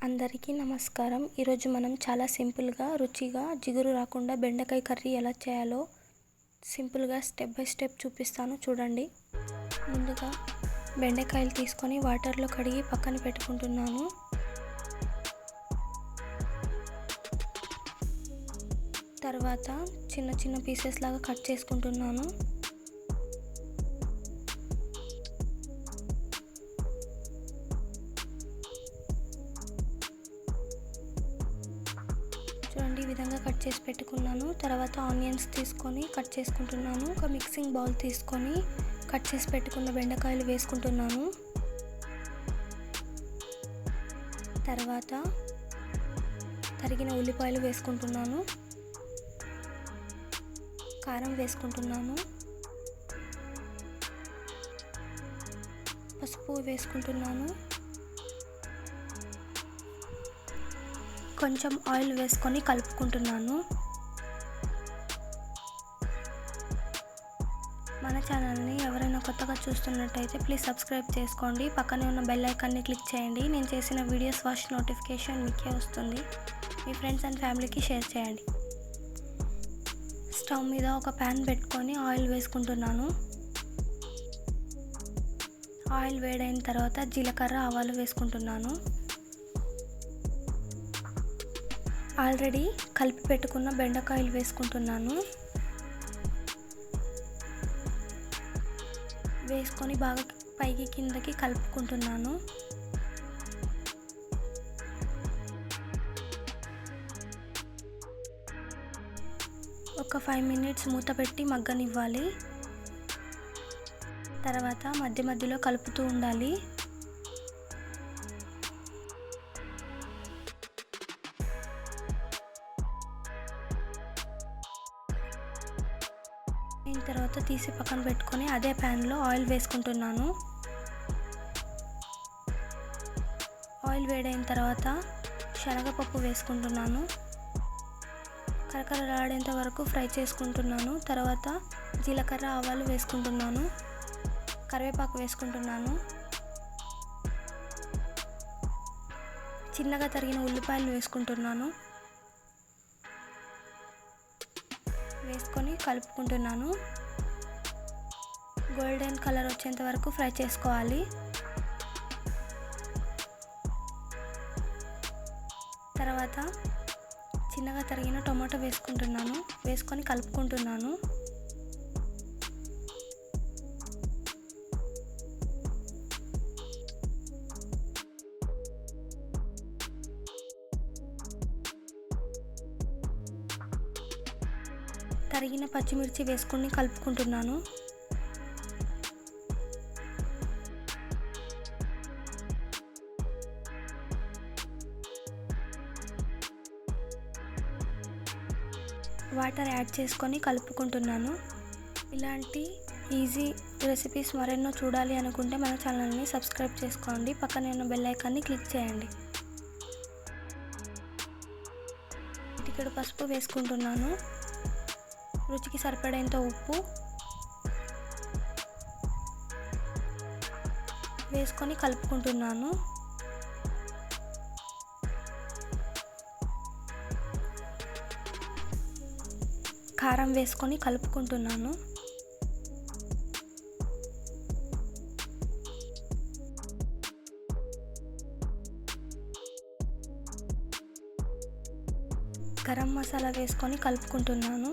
అందరికీ నమస్కారం. ఈరోజు మనం చాలా సింపుల్గా రుచిగా జిగురు రాకుండా బెండకాయ కర్రీ ఎలా చేయాలో సింపుల్గా స్టెప్ బై స్టెప్ చూపిస్తాను చూడండి. ముందుగా బెండకాయలు తీసుకొని వాటర్లో కడిగి పక్కన పెట్టుకుంటున్నాను. తర్వాత చిన్న చిన్న పీసెస్ లాగా కట్ చేసుకుంటున్నాను. చూడండి, ఈ విధంగా కట్ చేసి పెట్టుకున్నాను. తర్వాత ఆనియన్స్ తీసుకొని కట్ చేసుకుంటున్నాను. ఒక మిక్సింగ్ బౌల్ తీసుకొని కట్ చేసి పెట్టుకున్న బెండకాయలు వేసుకుంటున్నాను. తర్వాత తరిగిన ఉల్లిపాయలు వేసుకుంటున్నాను. కారం వేసుకుంటున్నాను. పసుపు వేసుకుంటున్నాను. కొంచెం ఆయిల్ వేసుకొని కలుపుకుంటున్నాను. మన ఛానల్ని ఎవరైనా కొత్తగా చూస్తున్నట్టయితే ప్లీజ్ సబ్స్క్రైబ్ చేసుకోండి. పక్కనే ఉన్న బెల్ ఐకాన్ని క్లిక్ చేయండి. నేను చేసిన వీడియోస్ ఫస్ట్ నోటిఫికేషన్ మీకే వస్తుంది. మీ ఫ్రెండ్స్ అండ్ ఫ్యామిలీకి షేర్ చేయండి. స్టవ్ మీద ఒక ప్యాన్ పెట్టుకొని ఆయిల్ వేసుకుంటున్నాను. ఆయిల్ వేడైన తర్వాత జీలకర్ర ఆవాలు వేసుకుంటున్నాను. ఆల్రెడీ కలిపి పెట్టుకున్న బెండకాయలు వేసుకుంటున్నాను. వేసుకొని బాగా పైకి కిందకి కలుపుకుంటున్నాను. ఒక 5 మినిట్స్ మూత పెట్టి మగ్గనివ్వాలి. తర్వాత మధ్య మధ్యలో కలుపుతూ ఉండాలి. తర్వాత తీసి పక్కన పెట్టుకొని అదే ప్యాన్లో ఆయిల్ వేసుకుంటున్నాను. ఆయిల్ వేడైన తర్వాత శనగపప్పు వేసుకుంటున్నాను. కరకరలాడేంత వరకు ఫ్రై చేసుకుంటున్నాను. తర్వాత జీలకర్ర ఆవాలు వేసుకుంటున్నాను. కరివేపాకు వేసుకుంటున్నాను. చిన్నగా తరిగిన ఉల్లిపాయలు వేసుకుంటున్నాను. వేసుకొని కలుపుకుంటున్నాను. గోల్డెన్ కలర్ వచ్చేంత వరకు ఫ్రై చేసుకోవాలి. తర్వాత చిన్నగా తరిగిన టొమాటో వేసుకుంటున్నాను. వేసుకొని కలుపుకుంటున్నాను. తరిగిన పచ్చిమిర్చి వేసుకొని కలుపుకుంటున్నాను. వాటర్ యాడ్ చేసుకొని కలుపుకుంటున్నాను. ఇలాంటి ఈజీ రెసిపీస్ మరెన్నో చూడాలి అనుకుంటే మన ఛానల్ని సబ్స్క్రైబ్ చేసుకోండి. పక్కనే ఉన్న బెల్ ఐకాన్ని క్లిక్ చేయండి. చిటికెడు పసుపు వేసుకుంటున్నాను. రుచికి సరిపడేంత ఉప్పు వేసుకొని కలుపుకుంటున్నాను. కారం వేసుకొని కలుపుకుంటున్నాను. గరం మసాలా వేసుకొని కలుపుకుంటున్నాను.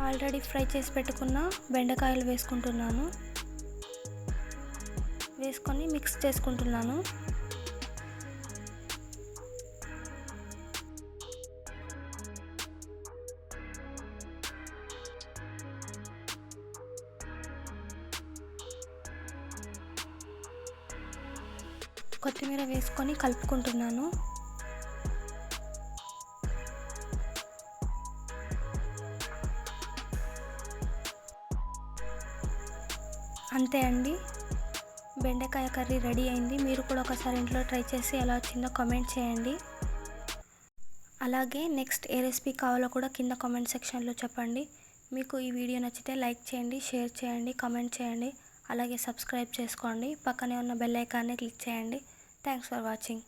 ఆల్రెడీ ఫ్రై చేసి పెట్టుకున్న బెండకాయలు వేసుకుంటున్నాను. వేసుకొని మిక్స్ చేసుకుంటున్నాను. కొత్తిమీర వేసుకొని కలుపుకుంటున్నాను. అంతే అండి, బెండకాయ కర్రీ రెడీ అయింది. మీరు కూడా ఒకసారి ఇంట్లో ట్రై చేసి ఎలా వచ్చిందో కామెంట్ చేయండి. అలాగే నెక్స్ట్ ఏ రెసిపీ కావాలో కూడా కింద కామెంట్ సెక్షన్లో చెప్పండి. మీకు ఈ వీడియో నచ్చితే లైక్ చేయండి, షేర్ చేయండి, కామెంట్ చేయండి. అలాగే సబ్స్క్రైబ్ చేసుకోండి. పక్కనే ఉన్న బెల్ ఐకాన్ని క్లిక్ చేయండి. Thanks for watching.